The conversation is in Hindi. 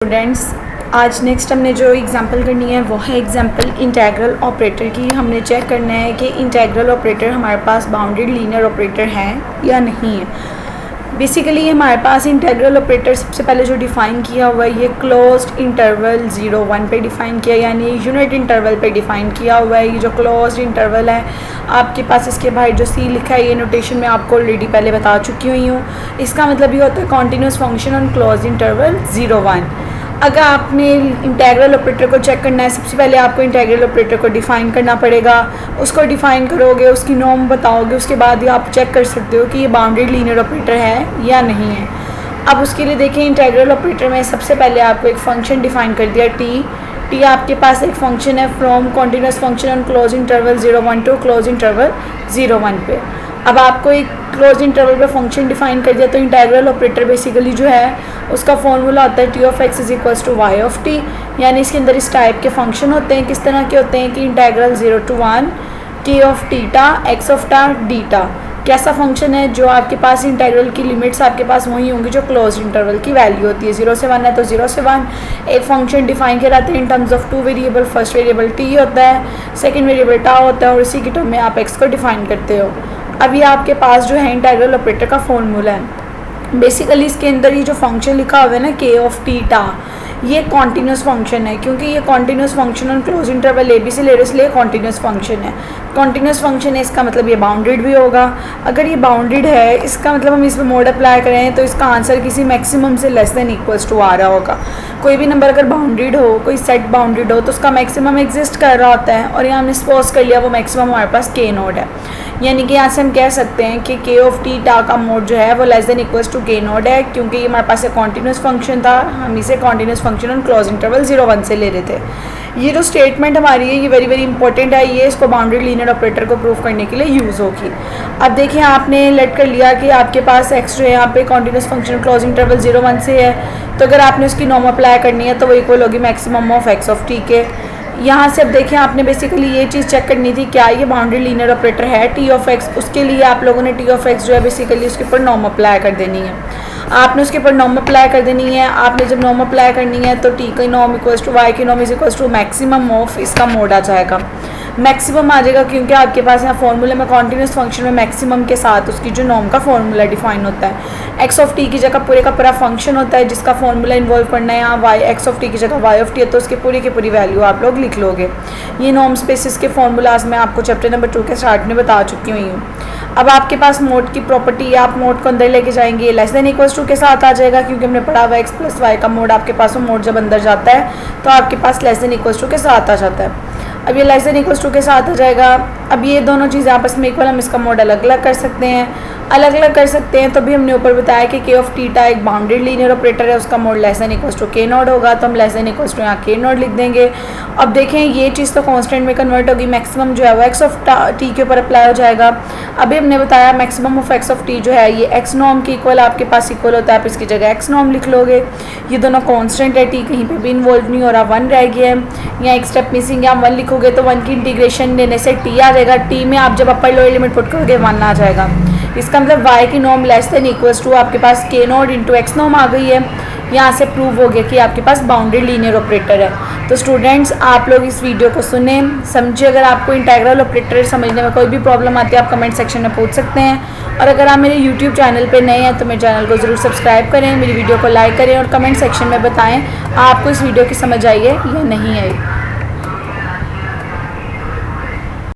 स्टूडेंट्स, आज नेक्स्ट हमने जो एग्जांपल करनी है वो है एग्जांपल इंटीग्रल ऑपरेटर की। हमने चेक करना है कि इंटीग्रल ऑपरेटर हमारे पास बाउंडेड लीनियर ऑपरेटर है या नहीं है। बेसिकली हमारे पास इंटीग्रल ऑपरेटर सबसे पहले जो डिफ़ाइन किया हुआ है ये क्लोज्ड इंटरवल 0-1 पे डिफ़ाइन किया, यानी यूनिट इंटरवल पे डिफ़ाइन किया हुआ है। ये जो क्लोज्ड इंटरवल है आपके पास, इसके बाहर जो सी लिखा है ये नोटेशन मैं आपको ऑलरेडी पहले बता चुकी हुई हूँ। इसका मतलब ये होता है continuous function on closed interval 0-1। अगर आपने इंटीग्रल ऑपरेटर को चेक करना है, सबसे पहले आपको इंटीग्रल ऑपरेटर को डिफ़ाइन करना पड़ेगा। उसको डिफ़ाइन करोगे, उसकी नॉर्म बताओगे, उसके बाद ही आप चेक कर सकते हो कि ये बाउंडेड लीनियर ऑपरेटर है या नहीं है। अब उसके लिए देखें, इंटीग्रल ऑपरेटर में सबसे पहले आपको एक फ़ंक्शन डिफ़ाइन कर दिया टी आपके पास एक फ़ंक्शन है from continuous function on close interval 0-1 to close interval 0-1 पे। अब आपको एक क्लोज इंटरवल पे फंक्शन डिफाइन कर दिया, तो इंटीग्रल ऑपरेटर बेसिकली जो है उसका फॉर्मूला होता है T of X is equals to Y of T. यानी इसके अंदर इस टाइप के फंक्शन होते हैं। किस तरह के होते हैं कि इंटीग्रल 0-1 के ऑफ टीटा एक्स ऑफ टा डीटा। कैसा फंक्शन है? जो आपके पास इंटीग्रल की लिमिट्स आपके पास वही होंगी जो क्लोज इंटरवल की वैल्यू होती है। 0 से 1 है तो 0 से 1 एक फंक्शन डिफाइन किया जाता है in terms of two variable. First variable T होता है, सेकंड वेरिएबल टा होता है, और इसी की टर्म में आप एक्स को डिफाइन करते हो। अब ये आपके पास जो है इंटीग्रल ऑपरेटर का फॉर्मूला है। बेसिकली इसके अंदर ये जो फंक्शन लिखा हुआ है ना के ऑफ टीटा, ये कॉन्टीन्यूस फंक्शन है, क्योंकि ये continuous function on close interval A B से ले रहे, इसलिए कॉन्टीन्यूस फंक्शन है। कॉन्टीन्यूस फंक्शन है, इसका मतलब ये बाउंडेड भी होगा। अगर ये बाउंडेड है, इसका मतलब हम इसमें मोड अप्लाई करें तो इसका आंसर किसी मैक्सिमम से लेस देन इक्वल्स टू आ रहा होगा। कोई भी नंबर अगर बाउंडेड हो, कोई सेट बाउंडेड हो, तो उसका मैक्सिमम एग्जिस्ट कर रहा होता है, और यहाँ हमने सपोज कर लिया वो मैक्सिमम हमारे पास के नोड है। यानी कि यहाँ से हम कह सकते हैं कि के ऑफ टी टा का मोड जो है वो लेस देन इक्वल्स टू के नोड है, क्योंकि ये हमारे पास एक कॉन्टीन्यूस फंक्शन था। हम इसे continuous function on close interval 0-1 से ले रहे थे। ये जो स्टेटमेंट हमारी है ये वेरी वेरी इंपॉर्टेंट है। ये इसको बाउंडेड लीनियर ऑपरेटर को प्रूव करने के लिए यूज़ होगी। अब देखिए, आपने लेट कर लिया कि आपके पास एक्स जो है यहाँ पे कॉन्टीन्यूस फंक्शन क्लोज इंटरवल 0-1 से है, तो अगर आपने उसकी नॉर्म अप्लाई करनी है तो वो इक्वल होगी maximum of x of T के। यहाँ से अब देखिए, आपने बेसिकली ये चीज़ चेक करनी थी क्या ये बाउंडेड लीनियर ऑपरेटर है टी ऑफ एक्स। उसके लिए आप लोगों ने टी ऑफ एक्स जो है बेसिकली उसके ऊपर नॉर्म अप्लाई कर देनी है। आपने उसके ऊपर नॉर्म अप्लाई कर देनी है। आपने जब नॉर्म अप्लाई करनी है तो टी की नॉर्म इक्वल्स टू वाई की norm is equals to maximum of इसका मोड आ जाएगा। मैक्सिमम आ जाएगा क्योंकि आपके पास यहाँ फॉर्मूले में कॉन्टीन्यूस फंक्शन में मैक्सिमम के साथ उसकी जो नॉर्म का फॉर्मूला डिफाइन होता है। एक्स ऑफ टी की जगह पूरे का पूरा फंक्शन होता है जिसका फॉर्मूला इन्वॉल्व करना है। यहाँ वाई एक्स ऑफ टी की जगह वाई ऑफ टी है, तो उसकी पूरी की पूरी वैल्यू आप लोग लिख लोगे। ये नॉर्म स्पेसिस के फॉर्मूलाज मैं आपको चैप्टर नंबर 2 के स्टार्ट में बता चुकी हुई हूँ। अब आपके पास मोड की प्रॉपर्टी, आप मोड को अंदर लेके जाएंगे, लेस देन इक्वल्स टू के साथ आ जाएगा, क्योंकि हमने पढ़ा हुआ एक्स प्लस वाई का मोड आपके पास मोड जब अंदर जाता है तो आपके पास लेस देन इक्वल्स टू के साथ आ जाता है। अब ये लेस देन इक्वल्स टू के साथ आ जाएगा। अब ये दोनों चीज़ें आपस में इक्वल, हम इसका मोड अलग अलग कर सकते हैं। अलग अलग कर सकते हैं तो भी हमने ऊपर बताया कि के ऑफ टीटा एक बाउंडेड लीनियर ऑपरेटर है, उसका mod less than equals to K naught होगा, तो हम लेस देन इक्वल्स टू यहाँ के नॉट लिख देंगे। अब देखें, ये चीज़ तो कांस्टेंट में कन्वर्ट होगी, मैक्सिमम जो है वो एक्स ऑफ टी के ऊपर अप्लाई हो जाएगा। अभी हमने बताया maximum of x of T जो है ये एक्स नॉर्म की इक्वल आपके पास इक्वल होता है, आप इसकी जगह एक्स नॉर्म लिख लोगे। ये दोनों कांस्टेंट है, टी कहीं पे भी इन्वॉल्व नहीं हो रहा, 1 रह गया है। यहाँ एक स्टेप मिसिंग, यहाँ 1 लिखोगे तो 1 की इंटीग्रेशन लेने से टी आ जाएगा। टी में आप जब अपर लोअर लिमिट पुट करोगे 1 आ जाएगा। इसका मतलब y की norm less than equals to आपके पास K naught into X norm आ गई है। यहाँ से प्रूव हो गया कि आपके पास बाउंडेड लीनियर ऑपरेटर है। तो स्टूडेंट्स, आप लोग इस वीडियो को सुने समझिए। अगर आपको इंटीग्रल ऑपरेटर समझने में कोई भी प्रॉब्लम आती है आप कमेंट सेक्शन में पूछ सकते हैं। और अगर आप मेरे यूट्यूब चैनल पे नए हैं तो मेरे चैनल को ज़रूर सब्सक्राइब करें, मेरी वीडियो को लाइक करें और कमेंट सेक्शन में बताएं आपको इस वीडियो की समझ आई है या नहीं आई।